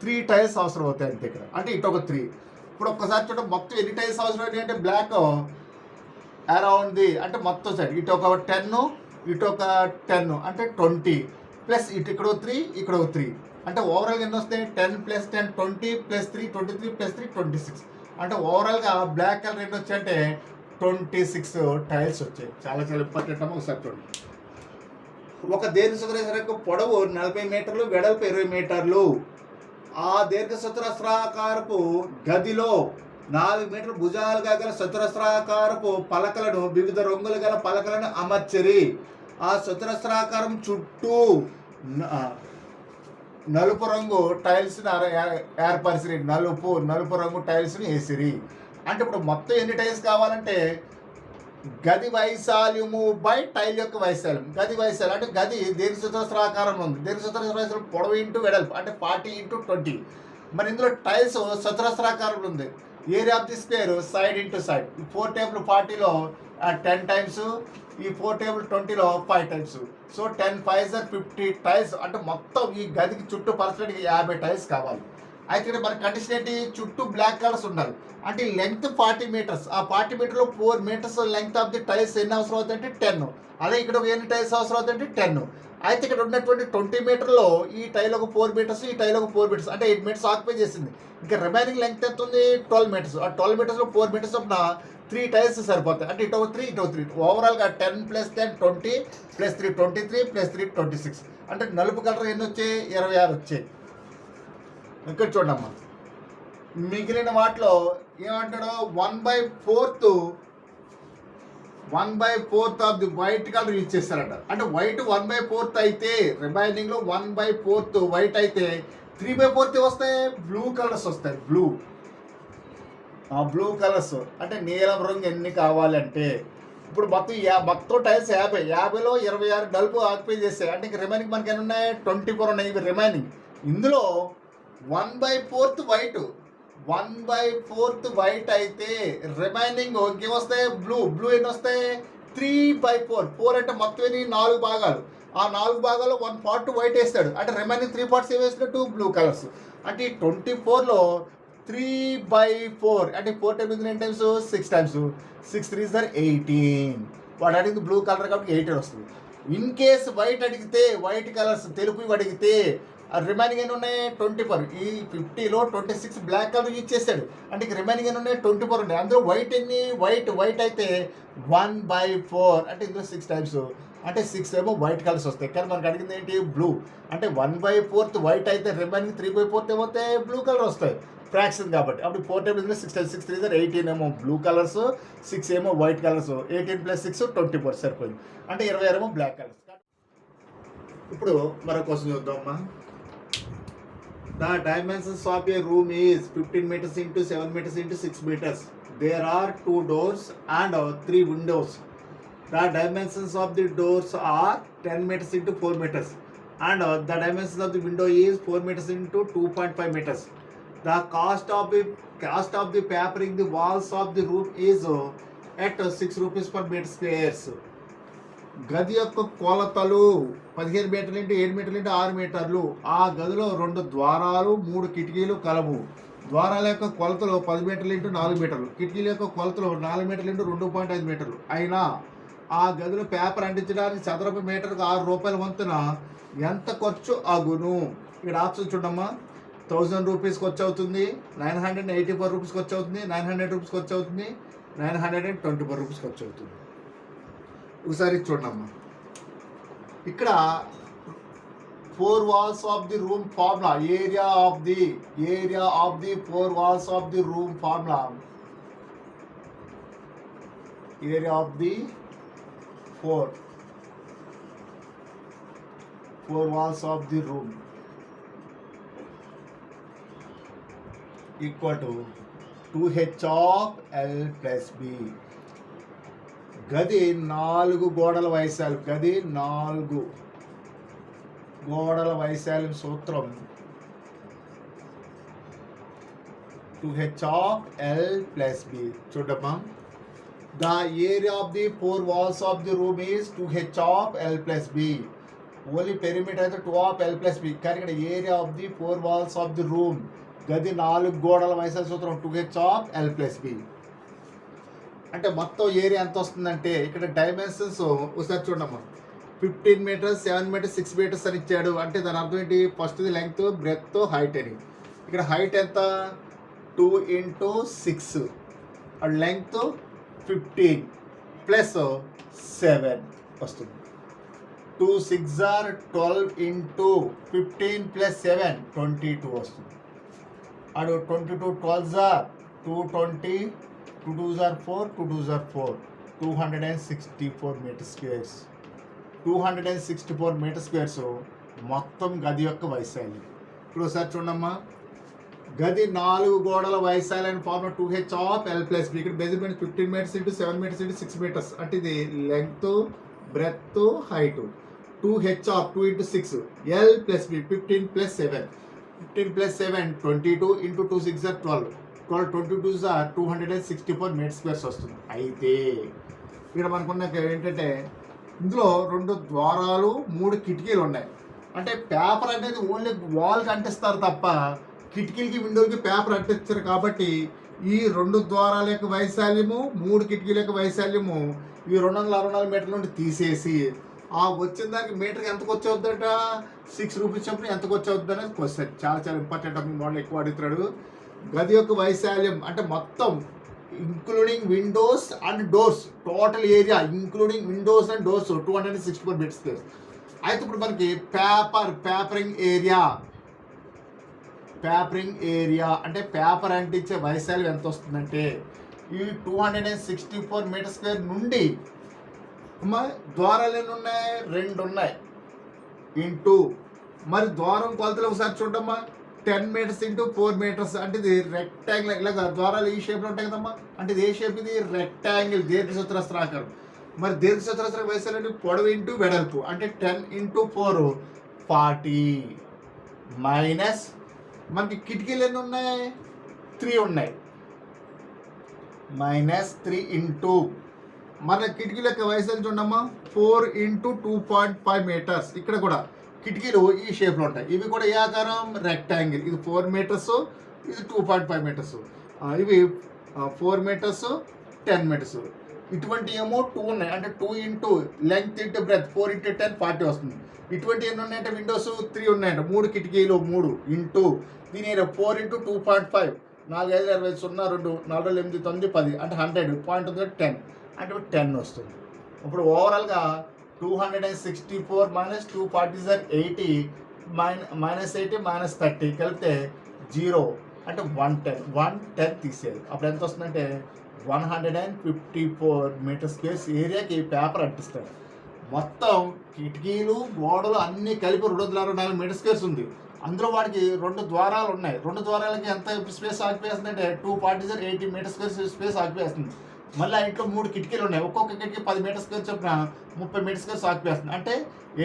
Speaker 1: 3 టైల్స్ అవసరం అవుతాయి అంతే ఇక్కడ. అంటే ఇటు ఒక 3. ఇప్పుడు ఒక్కసారి చూడండి, మొత్తం ఎన్ని టైల్స్ అవసరం అవుతాయి అంటే బ్లాక్ అరౌండ్ ది అంటే మొత్తం సైడ్ ఇటు ఒక 10, ఇటు ఒక 10 అంటే 20 ప్లస్ ఇటు ఇక్కడ 3 ఇక్కడ 3 అంటే ఓవరాల్గా ఎన్ని వస్తాయి 10 ప్లస్ 10 20 ప్లస్ 3 23 ప్లస్ 3 26 అంటే ఓవరాల్గా బ్లాక్ కలర్ ఎన్ని వచ్చాయంటే 26 టైల్స్ వచ్చాయి. చాలా చాలా ఇంపార్టెంట్ అమ్మ. ఒకసారి చూడండి. ఒక దీర్ఘచతురస్రాకారపు పొడవు 40 మీటర్లు, వెడల్పు 20 మీటర్లు. ఆ దీర్ఘచతురస్రాకారపు గదిలో 4 మీటర్ల భుజాలుగా గల చతురస్రాకారపు పలకలను, వివిధ రంగులు గల పలకలను అమర్చరి. ఆ చతురస్రాకారం చుట్టూ నలుపు రంగు టైల్స్ని ఏర్పరిచిరి. నలుపు రంగు టైల్స్ని వేసిరి. అంటే ఇప్పుడు మొత్తం ఎన్ని టైల్స్ కావాలంటే గది వైశాల్యము బై టైల్ యొక్క వైశాల్యం. గది వైశాల్యం అంటే గది దీర్ఘచతురస్రాకారంలో ఉంది. దీర్ఘచతురస్రాకారం పొడవు ఇంటూ వెడల్పు అంటే 40 × 20. మరి ఇందులో టైల్స్ చతురస్రాకారంలో ఉంది. Area of the square side into side. ఈ 4 టేబుల్ 40లో 10 టైమ్స్, ఈ 4 టేబుల్ 20లో 5 టైమ్స్. సో 10 5 50 టైల్స్ అంటే మొత్తం ఈ గదికి చుట్టూ పరచడానికి 50 టైల్స్ కావాలి. అయితే ఇక్కడ మన కండిషన్ ఏంటి, చుట్టూ బ్లాక్ కలర్స్ ఉండాలి. అంటే లెంగ్త్ 40 మీటర్స్. ఆ 40 మీటర్లో 4 metres length of the tiles ఎన్ని అవసరం అవుతాయంటే 10. అదే ఇక్కడ ఎన్ని టైల్స్ అవసరం అవుతాయంటే 10. అయితే ఇక్కడ ఉన్నటువంటి 20 మీటర్లో ఈ టైల్ ఒక 4 మీటర్స్, ఈ టైల్ ఒక 4 మీటర్స్ అంటే 8 మీటర్స్ ఆక్యుపై చేసింది. ఇంకా రిమైనింగ్ లెంగ్త్ ఎంత ఉంది 12 మీటర్స్. ఆ 12 మీటర్స్లో 4 మీటర్స్ చొప్పున 3 టైల్స్ సరిపోతాయి. అంటే ఇటు 3 ఇటు 3 ఓవరాల్గా 10 + 10 20 + 3 23 + 3 26 అంటే నలుపు కలర్ ఎన్ని వచ్చాయి 26 వచ్చాయి. ఇక్కడ చూడమ్మా మిగిలిన వాటిలో ఏమంటాడో 1/4 of the white colour use చేస్తారట. అంటే వైట్ 1/4 అయితే రిమైనింగ్లో 1/4 వైట్ అయితే 3/4 వస్తాయి బ్లూ కలర్స్ వస్తాయి. బ్లూ కలర్స్ అంటే నీలం రంగు ఎన్ని కావాలంటే ఇప్పుడు మొత్తం టైల్స్ 50లో 26 నలుపు ఆక్యుపై చేస్తాయి. అంటే ఇంక రిమైనింగ్ మనకి ఎన్ని ఉన్నాయి 24 ఉన్నాయి. ఇవి రిమైనింగ్. ఇందులో 1/4 వైట్ 1/4 వైట్ అయితే రిమైనింగ్ ఇంకేమొస్తాయి బ్లూ ఎన్ని వస్తాయి 3/4. 4 అంటే మొత్తం 4 భాగాలు. ఆ 4 భాగాల్లో 1 part వైట్ వేస్తాడు. అంటే రిమైనింగ్ 3 parts ఏం వేసినట్టు బ్లూ కలర్స్. అంటే ఈ 24లో 3/4 అంటే 4 times 9 times 6 times 6 3s are 18. వాడు అడిగింది బ్లూ కలర్ కాబట్టి 18 వస్తుంది. ఇన్ కేస్ వైట్ అడిగితే వైట్ కలర్స్ తెలుపు అడిగితే రిమైనింగ్ ఎన్ని ఉన్నాయి 24. ఈ 50లో 26 బ్లాక్ కలర్ యూజ్ చేశాడు. అంటే రిమైనింగ్ ఎన్ని ఉన్నాయి 24 ఉన్నాయి. అందులో వైట్ ఎన్ని వైట్ అయితే 1/4 అంటే ఇందులో 6 టైమ్స్ అంటే 6 ఏమో వైట్ కలర్స్ వస్తాయి. కానీ మనకు అడిగింది ఏంటి బ్లూ. అంటే 1/4 వైట్ అయితే రిమైనింగ్ 3/4 ఏమవుతాయి బ్లూ కలర్ వస్తాయి ఫ్రాక్షన్ కాబట్టి. అప్పుడు 4 టైమ్స్ 6 టైమ్స్ 6 3s are 18 ఏమో బ్లూ కలర్స్ 6 ఏమో వైట్ కలర్స్ 18 + 6 24 సరిపోయింది. అంటే 26 ఏమో బ్లాక్ కలర్స్. ఇప్పుడు మరో క్వశ్చన్ చూద్దామమ్మా. The dimensions of a room is 15 meters into 7 meters into 6 meters. There are 2 doors and 3 windows. The dimensions of the doors are 10 meters into 4 meters. And the dimensions of the window is 4 meters into 2.5 meters. The cost of the papering the walls of the room is at 6 rupees per meter squares. గది యొక్క కొలతలు 15 మీటర్లు into 7 మీటర్లు into 6 మీటర్లు. ఆ గదిలో 2 ద్వారాలు 3 కిటికీలు కలవు. ద్వారాల యొక్క కొలతలు 10 మీటర్లు ఇంటూ 4 మీటర్లు. కిటికీల యొక్క కొలతలు 4 మీటర్లు ఇంటూ 2.5 మీటర్లు. అయినా ఆ గదిలో పేపర్ అంటించడానికి చదరపు మీటర్కు 6 రూపాయల వంతున ఎంత ఖర్చు అగును? ఇక్కడ ఆప్షన్ చూడమ్మా. 1000 రూపీస్కి వచ్చి అవుతుంది, 984 రూపీస్కి వచ్చి అవుతుంది, 900 రూపీస్కి వచ్చి అవుతుంది, 924 రూపీస్కి వచ్చి అవుతుంది. ఒకసారి చూడమ్మా. ఇక్కడ 4 walls of the room formula, area of the 4 walls of the room formula, area of the 4 walls of the room equal to 2h of L plus B. గది 4 గోడల వైశాల్యం. గది 4 గోడల వైశాల్యం సూత్రం 2h of L plus B. చూడమ్మా. The area of the 4 walls of the room is 2h of L plus B. Only perimeter అయితే 2 of L plus B. కానీ ఇక్కడ area of the 4 walls of the room గది 4 గోడల వైశాల్య సూత్రం 2h of L plus B. అంటే మొత్తం area ఎంత వస్తుందంటే ఇక్కడ డైమెన్షన్స్ ఒకసారి చూడమ్మా. 15 మీటర్స్, 7 మీటర్స్, 6 మీటర్స్ అని ఇచ్చాడు. అంటే దాని అర్థం ఏంటి? ఫస్ట్ది లెంగ్త్, బ్రెత్, హైట్ అని. ఇక్కడ హైట్ ఎంత? 2 × 6, లెంగ్త్ 15 ప్లస్ 7 వస్తుంది. 2 6 are 12 × 15 ప్లస్ 7 22 వస్తుంది. అడు 22 12 are 220, 2 2s are 4, 2 2s are 4, 264 metre squares. 264 metre squares మొత్తం గది యొక్క వైశాల్యం. ఇప్పుడు ఒకసారి చూడమ్మా, గది 4 గోడల వైశాల్యం formula 2h of L + B. ఇక్కడ మెజర్మెంట్ 15 మీటర్స్ × 7 మీటర్స్ × 6 మీటర్స్. అంటే ఇది length, breadth, height. 2h of 2 × 6 L + B 15 + 7. 15 + 7 22 × 2 6 are 12. 12 22s are 264 metre squares వస్తుంది. అయితే ఇక్కడ మనకున్న ఏంటంటే ఇందులో 2 ద్వారాలు, 3 కిటికీలు ఉన్నాయి. అంటే పేపర్ అనేది ఓన్లీ వాల్కి అంటిస్తారు తప్ప కిటికీలకి, విండోలకి పేపర్ అంటిస్తారు. కాబట్టి ఈ 2 ద్వారాల యొక్క వైశాల్యము, 3 కిటికీల యొక్క వైశాల్యము ఈ 264 మీటర్ల నుండి తీసేసి ఆ వచ్చిన దానికి మీటర్కి ఎంతకు వచ్చేవద్దట? 6 రూపీస్ చొప్పున ఎంతకు వచ్చేవద్దు అనేది క్వశ్చన్. చాలా ఇంపార్టెంట్. మీ మోడల్ ఎక్కువ అడుగుతున్నాడు. గది యొక్క వైశాల్యం అంటే మొత్తం including windows and doors, total area including windows and doors 264 metre square. అయితే ఇప్పుడు మనకి పేపరింగ్ ఏరియా అంటే పేపర్ అంటించే వైశాల్యం ఎంత వస్తుందంటే ఈ 264 మీటర్ స్క్వేర్ నుండి ద్వారాలు ఎన్ని ఉన్నాయి? 2 ఉన్నాయి. ఇంటూ మరి ద్వారం కొలతలు ఒకసారి చూడమ్మా, 10 మీటర్స్ × 4 మీటర్స్. అంటే ఇది రెక్టాంగిల్. ఇలాగ ద్వారాలు ఈ షేప్లో ఉంటాయి కదమ్మా. అంటే ఇది ఏ షేప్? ఇది రెక్టాంగిల్, దీర్ఘచతురస్రాకారం. మరి దీర్ఘచతురస్ర వైశాల్యం పొడవు ఇంటూ వెడల్పు. అంటే 10 × 4 40 మైనస్ మనకి కిటికీలు ఎన్ని ఉన్నాయి? 3 ఉన్నాయి. -3 ఇంటూ మన కిటికీల యొక్క వైశాల్యం చూడమ్మా 4 × 2.5 మీటర్స్. ఇక్కడ కూడా కిటికీలు ఈ షేప్లో ఉంటాయి. ఇవి కూడా ఏ ఆకారం? రెక్టాంగిల్. ఇది 4 మీటర్స్, ఇది 2.5 మీటర్స్. ఇవి 4 మీటర్స్, 10 మీటర్స్. ఇటువంటి ఏమో 2 ఉన్నాయి. అంటే 2 ఇంటూ లెంగ్త్ ఇంటూ బ్రెత్ 4 × 10 40 వస్తుంది. ఇటువంటి ఎన్ని ఉన్నాయంటే విండోస్ 3 ఉన్నాయంట. 3 కిటికీలు 3 ఇంటూ దీని 4 × 2.5 4 5 20 0 2 4 8 9 10 అంటే 100 పాయింట్ 10 అంటే 10 వస్తుంది. ఇప్పుడు ఓవరాల్గా 264 - 240 80 -80 -30 కలిపితే 0 అంటే 110 తీసేది. అప్పుడు ఎంత వస్తుందంటే 154 మీటర్ స్క్వేర్స్ ఏరియాకి పేపర్ అంటిస్తాడు. మొత్తం కిటికీలు, గోడలు అన్నీ కలిపి 264 మీటర్ స్క్వేర్స్ ఉంది. అందులో వాడికి 2 ద్వారాలు ఉన్నాయి. 2 ద్వారాలకి ఎంత స్పేస్ ఆక్యుపై చేస్తుంది అంటే 240 80 మీటర్ స్క్వేర్ స్పేస్ ఆక్యుపై చేస్తుంది. మళ్ళీ ఆ ఇంట్లో 3 కిటికీలు ఉన్నాయి. ఒక్కొక్క కిటికీ 10 మీటర్ స్క్వేర్ చొప్పున 30 మీటర్ స్క్వేర్స్ ఆక్యుపై చేస్తుంది. అంటే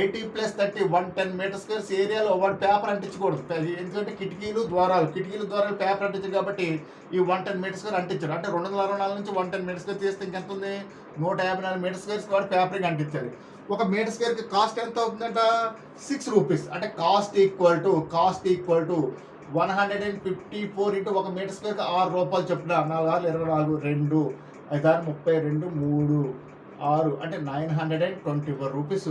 Speaker 1: 80 + 30 110 మీటర్ స్క్వేర్స్ ఏరియాలో వాడు పేపర్ అంటించకూడదు. ఎందుకంటే కిటికీలు ద్వారాలు పేపర్ అంటించారు కాబట్టి ఈ 110 మీటర్ స్క్వేర్ అంటించారు. అంటే 264 నుంచి 110 మీటర్ స్క్వేర్ తీస్తే ఇంకెంత ఉంది? 154 మీటర్ స్క్వేర్స్ వాడు పేపరింగ్ అంటించాలి. ఒక మీటర్ స్క్వేర్కి కాస్ట్ ఎంత అవుతుందంట? 6 రూపీస్. అంటే కాస్ట్ ఈక్వల్ టు 154 ఇంటూ ఒక మీటర్ స్క్వేర్కి 6 రూపాయలు చొప్పున 4 6 24 2 5 6 32 3 6 అంటే 924 రూపీస్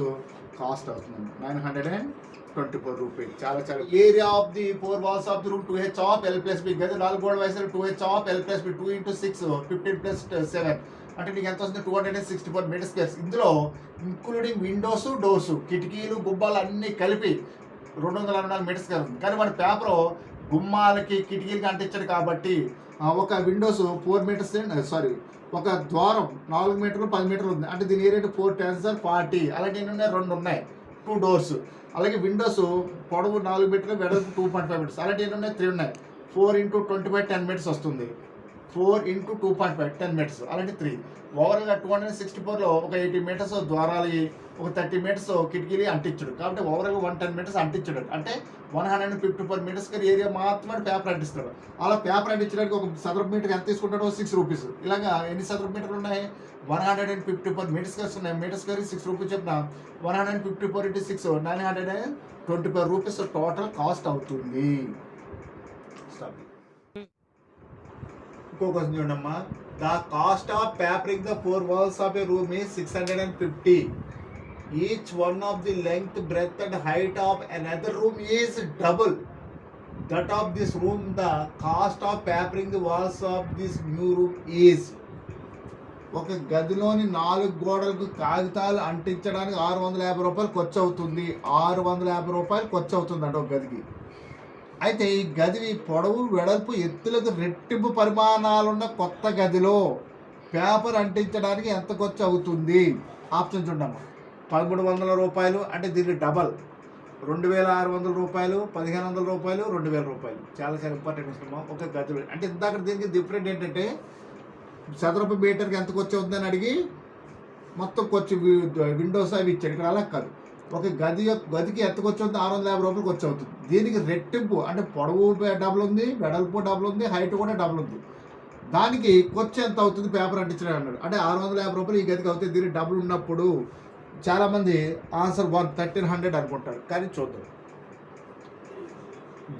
Speaker 1: కాస్ట్ అవుతుంది. 924 రూపీస్. చాలా area of the 4 walls of the room 2h of L + B. గది 4 గోడల వైశాల్యం 2h ఆఫ్ L + B 2 × 6 15 + 7 అంటే నీకు ఎంత వస్తుంది? 264 మీటర్ స్క్వేర్స్. ఇందులో ఇంక్లూడింగ్ విండోస్, డోర్స్, కిటికీలు, గుమ్మాలు అన్నీ కలిపి 264 మీటర్ స్క్వేర్ ఉంది. కానీ వాడి పేపరు గుమ్మాలకి, కిటికీలకి అంటించాడు కాబట్టి ఒక విండోస్ 4 మీటర్స్ ఒక ద్వారం 4 మీటర్లు 10 మీటర్లు ఉంది. అంటే దీని ఏరియా 4 10 are 40. అలాగే ఎన్ని ఉన్నాయి? 2 ఉన్నాయి. 2 డోర్స్. అలాగే విండోస్ పొడవు 4 మీటర్లు, వెడల్పు 2.5 మీటర్స్. అలాగే ఎన్ని ఉన్నాయి? 3 ఉన్నాయి. 4 × 25 10 మీటర్స్ వస్తుంది. 4 × 2.5 10 మీటర్స్. అలాంటి 3 ఓవరాల్గా 264లో ఒక 80 మీటర్స్ ద్వారాలు, ఒక 30 మీటర్స్ కిటికీలు అంటించాడు. కాబట్టి ఓవరాల్గా 110 మీటర్స్ అంటించాడు. అంటే 154 మీటర్స్ ఏరియా మాత్రమే పేపర్ అంటిస్తాడు. అలా పేపర్ అంటించడానికి ఒక చదరపు మీటర్ ఎంత తీసుకుంటాడో 6 రూపీస్. ఇలాగా ఎన్ని చదరపు మీటర్లు ఉన్నాయి? 154 మీటర్ స్క్వేర్స్ ఉన్నాయి. మీటర్ స్క్వేర్కి 6 రూపీస్ చెప్పిన 154 × 6 924 రూపీస్ టోటల్ కాస్ట్ అవుతుంది. ఇంకో క్వశ్చన్ చూడమ్మా. The cost of papering the 4 walls of a room is 650. Each one of the length breadth and height of another room is double that of this room. The cost of papering the walls of this new room is. ఒక గదిలోని 4 గోడలకు కాగితాలు అంటించడానికి 650 రూపాయలు ఖర్చు అవుతుంది. 650 రూపాయలు ఖర్చు అవుతుంది అంటే ఒక గదికి. అయితే ఈ గది పొడవు వెడల్పు ఎత్తులకు రెట్టింపు పరిమాణాలున్న కొత్త గదిలో పేపర్ అంటించడానికి ఎంత ఖర్చు అవుతుంది? ఆప్షన్ చూడమ్మా. 1300 రూపాయలు అంటే దీనికి డబల్ 2600 రూపాయలు, 1500 రూపాయలు, 2000 రూపాయలు. చాలా చాలా ఇంపార్టెంట్ విషయమా ఒక గదిలో. అంటే ఇందాక దీనికి డిఫరెంట్ ఏంటంటే చదరపు మీటర్కి ఎంత ఖర్చు అవుతుందని అడిగి మొత్తం ఖర్చు విండోస్ అవి ఇచ్చాడు. ఇక్కడ అలా కాదు. ఒక గదికి ఎంత ఖర్చు అవుతుంది? 650 రూపాయలు ఖర్చు అవుతుంది. దీనికి రెట్టింపు అంటే పొడవు డబుల్ ఉంది, వెడల్పు డబుల్ ఉంది, హైట్ కూడా డబుల్ ఉంది. దానికి ఖర్చు ఎంత అవుతుంది పేపర్ అంటించడం అన్నాడు. అంటే 650 రూపాయలు ఈ గదికి అవుతుంది. దీనికి డబుల్ ఉన్నప్పుడు చాలామంది ఆన్సర్ 1300 అనుకుంటారు. కానీ చూద్దాం.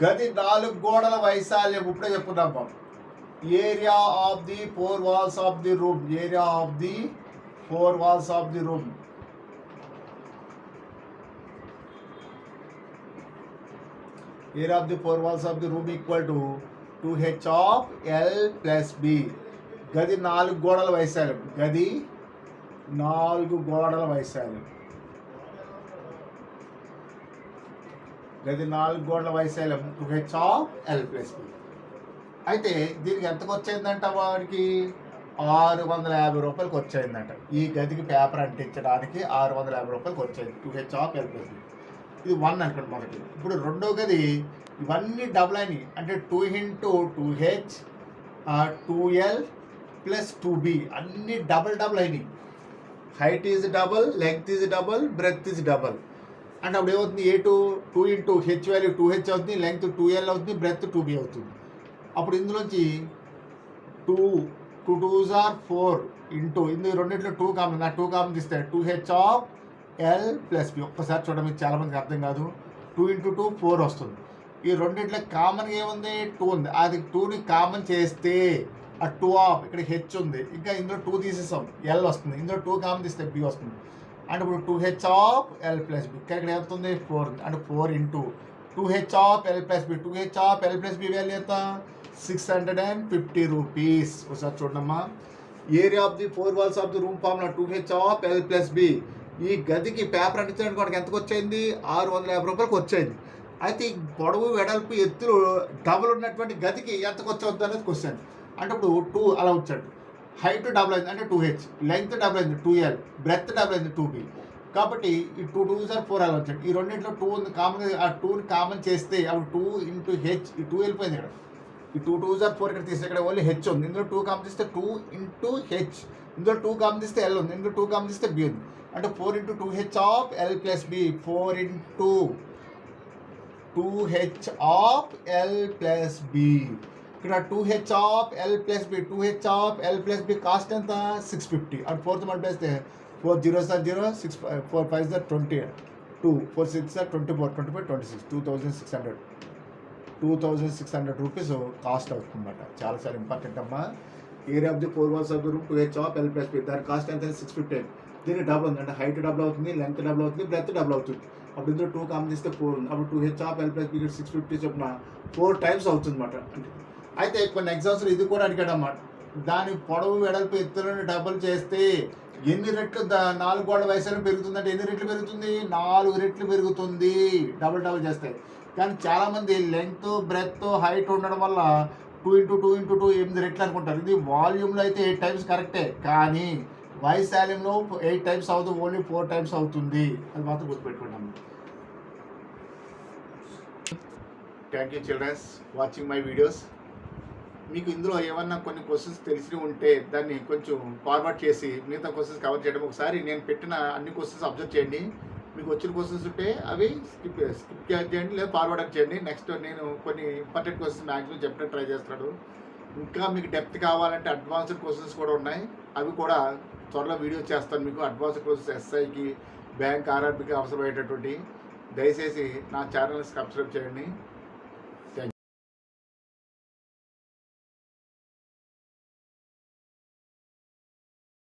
Speaker 1: గది 4 గోడల వైశాల్యం ఇప్పుడే చెప్పుకున్నాం. Area of the 4 walls of the room. Area of the 4 walls of the room. Area of the 4 walls of the room equal to 2h of L plus B. గది 4 గోడల వైశాల్యం. గది 4 గోడల వైశాల్యం. గది 4 గోడల వైశాల్యం 2h of L plus B. అయితే దీనికి ఎంత ఖర్చు అయిందంట? వాడికి 650 రూపాయలు ఖర్చు అయిందంట. ఈ గదికి పేపర్ అంటించడానికి 650 రూపాయలు ఖర్చు అయింది. 2h of L plus B. ఇది 1 అనుకోండి మొదటి. ఇప్పుడు రెండో గది ఇవన్నీ డబుల్ అయినాయి. అంటే 2 into 2h 2L plus 2B అన్నీ డబుల్ అయినాయి. Height is double, length is double, breadth is double. అంటే అప్పుడు ఏమవుతుంది? Two into H value 2h అవుతుంది, లెంగ్త్ 2L అవుతుంది, బ్రెత్ 2B అవుతుంది. అప్పుడు ఇందులోంచి 2 2s are 4 ఇంటూ ఇందులో రెండింటిలో 2 కామన్. ఆ 2 కామన్ తీస్తే 2h of L plus B. ఒక్కసారి చూడడం మీకు చాలామందికి అర్థం కాదు. 2 into 2 4 వస్తుంది. ఈ రెండింటిలో కామన్గా ఏముంది? 2 ఉంది. అది 2ని కామన్ చేస్తే ఆ 2 ఆఫ్ ఇక్కడ హెచ్ ఉంది. ఇంకా ఇందులో 2 తీసేసాం, L వస్తుంది. ఇందులో 2 కామన్ తీస్తే B వస్తుంది. అంటే ఇప్పుడు 2h of L plus B. ఇక్కడ ఏమవుతుంది? 4 ఉంది. అంటే 4 into 2h of L plus B. 2h of L plus B value ఎంత? 650 రూపీస్. ఒకసారి చూడమ్మా. Area of the 4 walls of the room formula 2h of L plus B. ఈ గదికి paper అంటించడానికి వాడికి ఎంత వచ్చేయింది? 650 రూపాయలకు వచ్చేయింది. అయితే ఈ పొడవు వెడల్పు ఎత్తులు డబుల్ ఉన్నటువంటి గదికి ఎంత ఖర్చు అవుతుంది అనేది క్వశ్చన్. అంటే ఇప్పుడు 2 అలా వచ్చాడు. హైట్ డబుల్ అయింది అంటే 2h, లెంగ్త్ డబుల్ అయింది 2L, బ్రెత్ డబుల్ అయింది 2B. కాబట్టి ఈ 2 2s are 4 అలా వచ్చాడు. ఈ రెండింటిలో 2 ఉంది కామన్. ఆ 2ని కామన్ చేస్తే అప్పుడు 2 into h, ఈ 2 వెళ్ళిపోయింది ఇక్కడ. ఈ 2 2s are 4 ఇక్కడ తీస్తే ఇక్కడ ఓన్లీ హెచ్ ఉంది. ఇందులో 2 కామన్ తీస్తే 2 into h. ఇందులో 2 కామన్ తీస్తే L ఉంది. ఇందులో 2 కామన్ తీస్తే B ఉంది. అంటే 4 into 2h of L plus B. 4 into 2h of L plus B. ఇక్కడ 2h of L plus B. 2h of L plus B cost ఎంత? 650. అటు 4తో multiply 4 0s are 0, 6 4 5s are 20, 2 4 6 are 24, 25 26, 2600 rupees cost అవుతుందన్నమాట. చాలా చాలా important అమ్మా. Area of the 4 walls of the room 2h of L plus B. దాని cost ఎంత? 650. దీనికి double ఉంది. అంటే హైట్ డబుల్ అవుతుంది, లెంగ్త్ డబుల్ అవుతుంది, బ్రెత్ డబుల్ అవుతుంది. అప్పుడు ఇందులో 2 కామన్ తీస్తే 4 ఉంది. అప్పుడు 2h of L plus B 650 చొప్పున 4 times అవుతుంది అన్నమాట. అంటే అయితే కొన్ని ఎగ్జామ్స్లో ఇది కూడా అడిగాడు అన్నమాట. దాని పొడవు వెడల్పు ఎత్తులను డబుల్ చేస్తే ఎన్ని రెట్లు 4 గోడల వైశాల్యం పెరుగుతుందంటే ఎన్ని రెట్లు పెరుగుతుంది? 4 రెట్లు పెరుగుతుంది డబుల్ చేస్తే. కానీ చాలామంది లెంగ్త్, బ్రెత్, హైట్ ఉండడం వల్ల 2 into 2 into 2 8 రెట్లు అనుకుంటారు. ఇది వాల్యూమ్లో అయితే 8 times కరెక్టే, కానీ వైశాల్యంలో 8 times అవుతుంది, ఓన్లీ 4 times అవుతుంది. అది మాత్రం గుర్తుపెట్టుకుంటాము. Thank you childrens watching my videos. మీకు ఇందులో ఏమన్నా కొన్ని క్వశ్చన్స్ తెలిసి ఉంటే దాన్ని కొంచెం ఫార్వర్డ్ చేసి మిగతా క్వశ్చన్స్ కవర్ చేయడం. ఒకసారి నేను పెట్టిన అన్ని క్వశ్చన్స్ అబ్జర్వ్ చేయండి. మీకు వచ్చిన క్వశ్చన్స్ ఉంటే అవి స్కిప్ చేయండి, లేదా ఫార్వర్డ్ చేయండి. నెక్స్ట్ నేను కొన్ని ఇంపార్టెంట్ క్వశ్చన్స్ మ్యాక్సిమం చెప్పడం ట్రై చేస్తాను. ఇంకా మీకు డెప్త్ కావాలంటే అడ్వాన్స్డ్ క్వశ్చన్స్ కూడా ఉన్నాయి. అవి కూడా త్వరలో వీడియో చేస్తాను మీకు. అడ్వాన్స్డ్ క్వశ్చన్స్ ఎస్ఐకి, బ్యాంక్, ఆర్ఆర్బీకి అవసరమయ్యేటటువంటి. దయచేసి నా ఛానల్ని సబ్స్క్రైబ్ చేయండి.